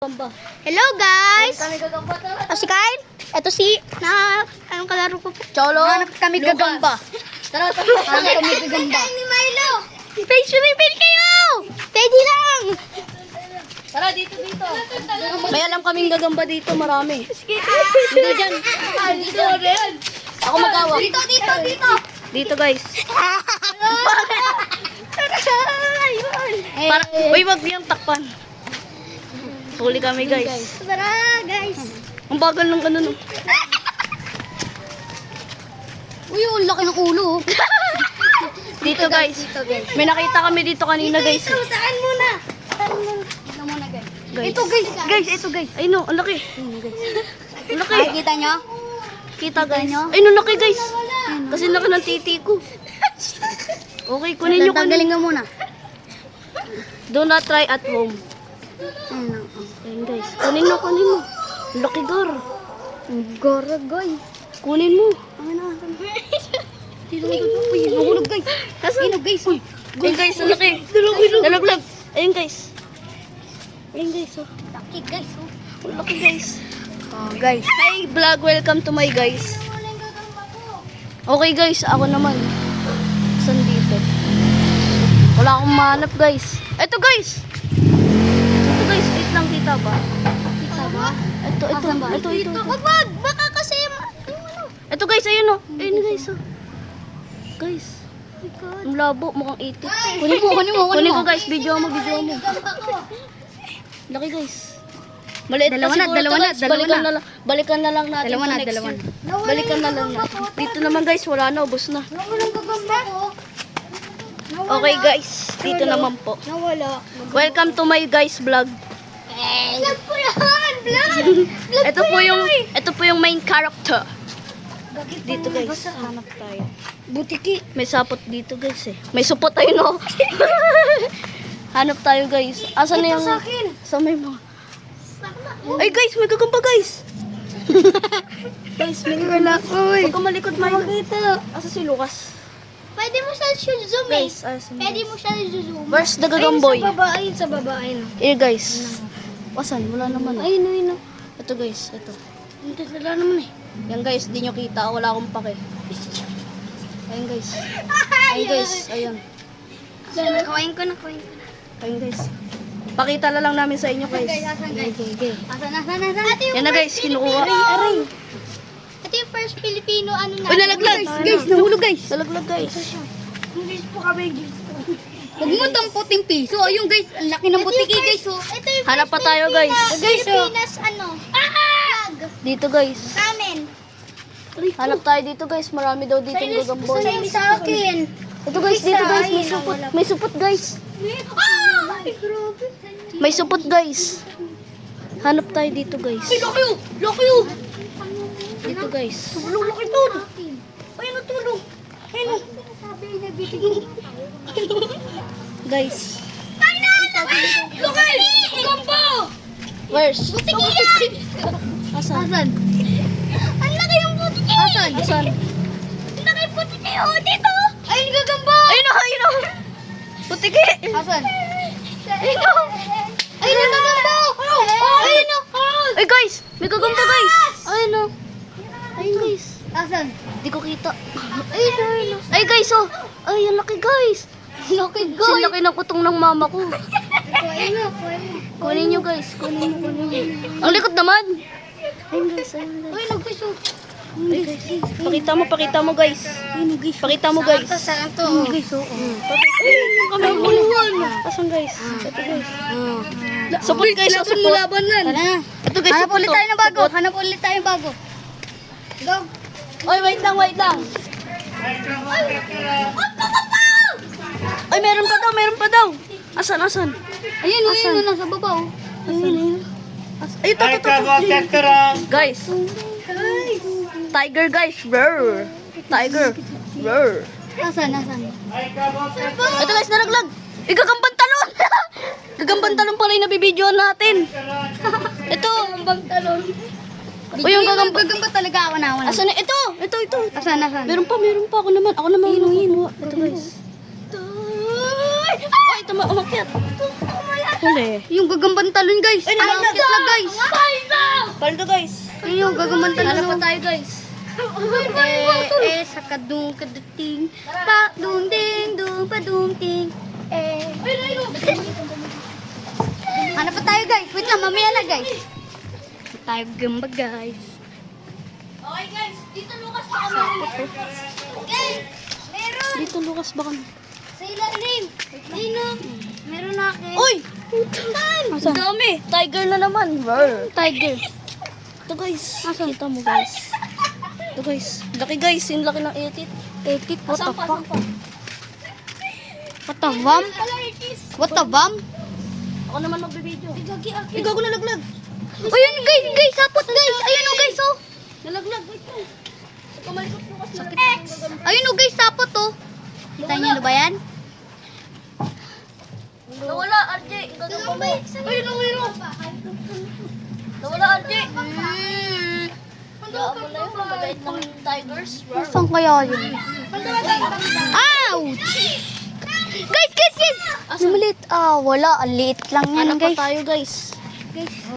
Hello guys! Ito si Kyle. Ito si anong kalaro ko po? Cholo, kami Lucas. gagamba. Tara, kami gagamba. Ni Milo! Page sumipil kayo! Pwede lang! Tara, dito. May alam kaming gagamba dito, marami. Dito dyan. Dito, yan. Ako mag-awa. Dito! Dito, guys. Ayun! Para, uy, wag niyang takpan. Huli kami, guys. Tara guys! Ang bagal ng ano, no. Uy, ang laki ng ulo. Dito, guys. May nakita kami dito kanina, guys. Saan muna? Ito muna guys. Guys. Ito guys! Guys, ito guys! Ay, no, ang laki. Ang laki. Nakikita nyo? Kita, guys. Ay, no, laki, guys. Kasi laki ng titi ko. Okay, kunin nyo, kunin. Tanggalin nga muna. Do not try at home. Ayun. Ayun, guys. Kunin mo. Ang laki, gar. Garagoy. Kunin mo. Uy, nahulog guys. Nasaan? Guys. Ayun, guys, ang laki. Nalaglag. Ayun, guys. Ayun, guys, oh. Laki guys. Ang laki, guys. Oh, guys. Hi, vlog. Welcome to my guys. Okay, guys. Ako naman. Saan dito? Wala akong mahanap, guys. Ito, guys. Ito, guys. Wait lang, kita ba? Kita ba? Ito. Wag! Baka kasi yung ano. Ito, guys. Ayun, oh. Ayun, guys, oh. Guys. Ang labo. Mukhang 80. Kunin ko, guys. Video mo. Laki, guys. Maliit Dalawa pa na, siguro dalawa to, na, guys. dalawa na. Balikan na lang natin Dalawa to na, next dalawa year. Balikan na lang natin. Dito naman, guys. Wala na. Ubos na. Nawalang gagamba ko. Okay, guys. Dito naman po. Nawala. Welcome to my guys vlog. Vlog po yan! Vlog! Ito po yung main character. Dito, guys. Hanap tayo. Butiki. May sapot dito, guys, eh. May supot tayo, no? Hanap tayo, guys. Asan na yung... Sa akin. Sa may mga... Ay, guys, may gagamba, guys. Guys, may Wala. Uy. Huwag ka malikot, Milo. Makita. Asa si Lucas? Pwede mo siya zoom eh. Guys, asan? Pwede mo siya zoom. Where's the gagamboy? Ayun sa baba. Ayun. Here, guys. Asan? Wala naman, eh. Ayun. Ito, guys. Ito. Wala naman eh. Yan, guys. Di nyo kita. Wala akong pake. Ayun, guys. Ayun, guys. Ayun. Kawain ko na. Ayun, guys. Pakita na lang namin sa inyo, guys. Asan guys? Okay. Asan? Yan na, guys. Kinukuha. Aray. Ito yung first Filipino ano na. Uy, nalaglag. Guys, nahulog guys. Nalaglag, guys. Guys po kami. Huwag mo tamputing piso. Ayun guys, ang laki ng butiki guys. Ito yung Hanap pa tayo, guys. Pilipinas ano. Vlog. Dito, guys. Ramen. Hanap tayo dito, guys. Marami daw dito yung gagamboy. Sa akin. Ito, guys. Dito, guys. May supot. May supot, guys. Ay, grabe. May supot, guys. Hanap tayo dito, guys. Laki yun. Dito, guys. Laki doon. Ayun, natulog. Ayun. Sabi na bitin. Guys. Lokal! Combo! Where's? Butiki yan! Asan? Ang laki ng butiki! Asan? Ang laki ng butiki! Oh, dito! Ayun, gagamba! Ayun o. Putiki. Asan? Ayun o. Ayun, gagamba! Ayun o! Ay, guys. May gagamba, guys. Ayun o. Ayun, guys. Asan? Di ko kita. Ayun, Ay, guys, oh. Ay, ang laki, guys. laki Kasi laki ng utong ng mama ko. Kuhain mo. Kunin nyo, guys. Kunin nyo. Ang likod naman. Ayun, guys. Ay, nagpiso. Ay, guys. Pakita mo, guys. Pakita mo, guys. Saan to? Guys, oo. Kami buluhan. Asan, guys? Ito, guys. Supot, guys. Supot. Tara na. Ito, guys. Hanap Supot, ulit oh. tayo ng bago. Supot. Hanap ulit tayo ng bago. Go. Oy, wait lang. Ay, meron pa daw. Asan? Ayun, ayun, nasa baba oh. Ayun. Ay, ito. Guys. Tiger, guys. Roar. Tiger. Roar. Asan? Ito, guys, naraglag. Gagambang talon. Gagambang talon pala yung nabibidyoan natin. Ito. Gagambang talon. O yung gagamba. Gagamba talaga ako na. Asan na? Ito. Asan? Meron pa. Ako naman. Ito, guys. Ay, umakyat. Huli. Yung gagambang talon guys. Ang akit lang guys. Paldo guys. Ayun yung gagambang talon. Hanap pa tayo guys. Sa kadung kadating. Pa dung ding dung pa dung ting. Hanap pa tayo guys. Wait lang, mamaya na guys. Tayo gamba guys. Okay guys, dito Lucas baka meron. Okay, meron. Dito Lucas baka meron. Sa ilalim. Dino. Meron na akin. Uy! Ang dami. Tiger na naman. Tiger. Ito guys. Kita mo guys. Ito guys. Laki guys. Yung laki ng etit. Etit. What the Asan pa? fuck? Asan pa? What the bum? What the bum? Ako naman magbibideo. Ikaw ko nalaglag. Ayun guys. Sapot guys. Ayun o guys oh. Nalaglag. Wait lang. Kumalikot Lucas na. Ayun o guys. Sapot oh. Kita niyo na ba yan? Nawala, RJ. Ikaw na pa mo. Ayun, nawala. Nawala, RJ. Kaya mo na yun. Mabait ng tigers. Saan kaya yun? Ouch! Guys! Yung maliit. Wala. Ang liit lang yan Hanap pa guys. tayo guys. Guys.